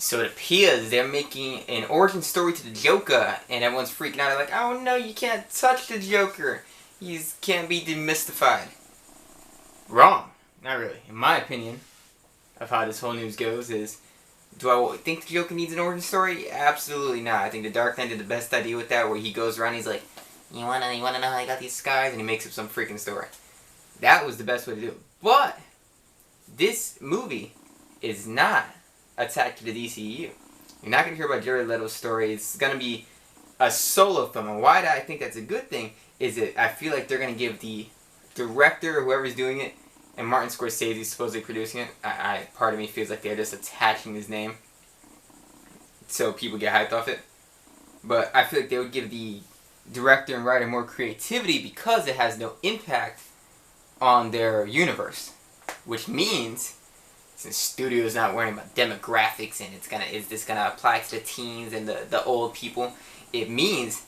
So it appears they're making an origin story to the Joker, and everyone's freaking out. They're like, oh no, you can't touch the Joker. He can't be demystified. Wrong. Not really. In my opinion of how this whole news goes is, do I think the Joker needs an origin story? Absolutely not. I think the Dark Knight did the best idea with that, where he goes around, he's like, you wanna know how I got these scars? And he makes up some freaking story. That was the best way to do it. But this movie is not attached to the DCU. You're not going to hear about Jared Leto's story. It's going to be a solo film. And why I think that's a good thing is that I feel like they're going to give the director, whoever's doing it, and Martin Scorsese supposedly producing it, part of me feels like they're just attaching his name so people get hyped off it. But I feel like they would give the director and writer more creativity because it has no impact on their universe. Which means, since studio is not worrying about demographics and is this gonna apply to the teens and the old people, it means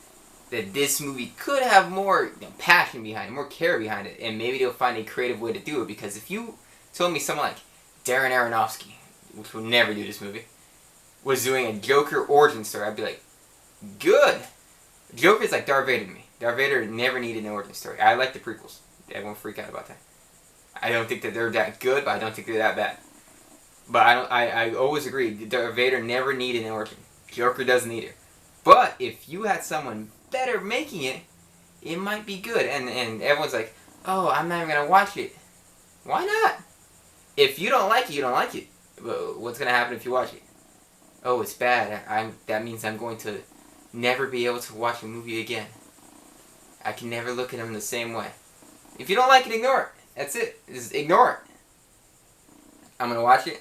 that this movie could have more passion behind it, more care behind it, and maybe they'll find a creative way to do it. Because if you told me someone like Darren Aronofsky, which will never do this movie, was doing a Joker origin story, I'd be like, good. Joker's like Darth Vader to me. Darth Vader never needed an origin story. I like the prequels. Everyone freak out about that. I don't think that they're that good, but I don't think they're that bad. But I always agree, Darth Vader never needed an origin. Joker doesn't either. But if you had someone better making it, it might be good. And everyone's like, oh, I'm not even going to watch it. Why not? If you don't like it, you don't like it. But what's going to happen if you watch it? Oh, it's bad. That means I'm going to never be able to watch a movie again. I can never look at them the same way. If you don't like it, ignore it. That's it. Just ignore it. I'm going to watch it.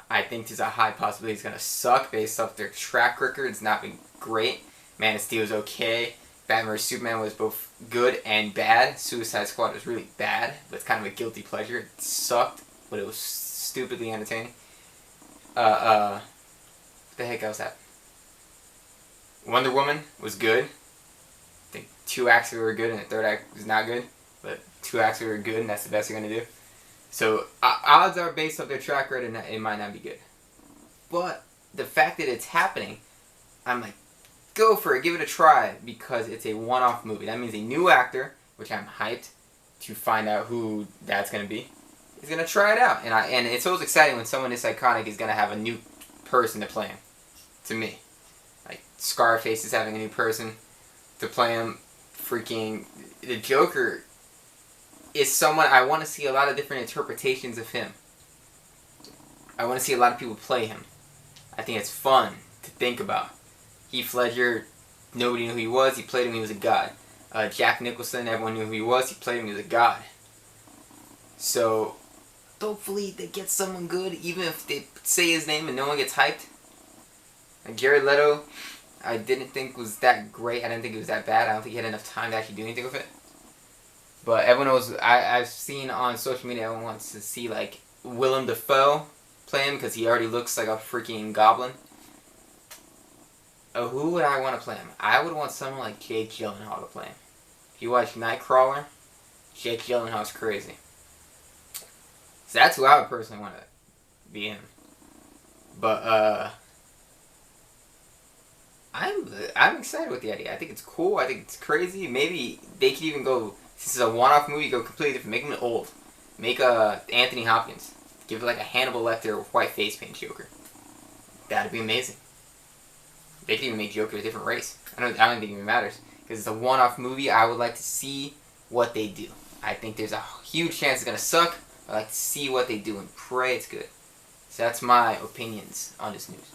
I think there's a high possibility it's going to suck based off their track record. It's not been great. Man of Steel was okay. Batman vs. Superman was both good and bad. Suicide Squad was really bad, but it's kind of a guilty pleasure. It sucked, but it was stupidly entertaining. What the heck else happened? Wonder Woman was good. I think 2 acts were good and the 3rd act was not good. But 2 acts were good, and that's the best you're going to do. So, odds are based off their track record, and it might not be good. But, the fact that it's happening, I'm like, go for it, give it a try, because it's a one-off movie. That means a new actor, which I'm hyped to find out who that's going to be, is going to try it out. And it's always exciting when someone this iconic is going to have a new person to play him, to me. Like, Scarface is having a new person to play him. Freaking, the Joker is someone, I want to see a lot of different interpretations of him. I want to see a lot of people play him. I think it's fun to think about. Heath Ledger, nobody knew who he was. He played him, he was a god. Jack Nicholson, everyone knew who he was. He played him, he was a god. So, hopefully they get someone good, even if they say his name and no one gets hyped. Like Jared Leto, I didn't think was that great. I didn't think it was that bad. I don't think he had enough time to actually do anything with it. But everyone knows, I've seen on social media, everyone wants to see like Willem Dafoe play him because he already looks like a freaking goblin. Who would I want to play him? I would want someone like Jake Gyllenhaal to play him. If you watch Nightcrawler, Jake Gyllenhaal's crazy. So that's who I would personally want to be him. But I'm excited with the idea. I think it's cool. I think it's crazy. Maybe they could even go, since it's a one-off movie, go completely different. Make him old. Make Anthony Hopkins. Give it like a Hannibal Lecter with white face paint Joker. That'd be amazing. They could even make Joker a different race. I don't think it even matters. Because it's a one-off movie. I would like to see what they do. I think there's a huge chance it's going to suck. I'd like to see what they do and pray it's good. So that's my opinions on this news.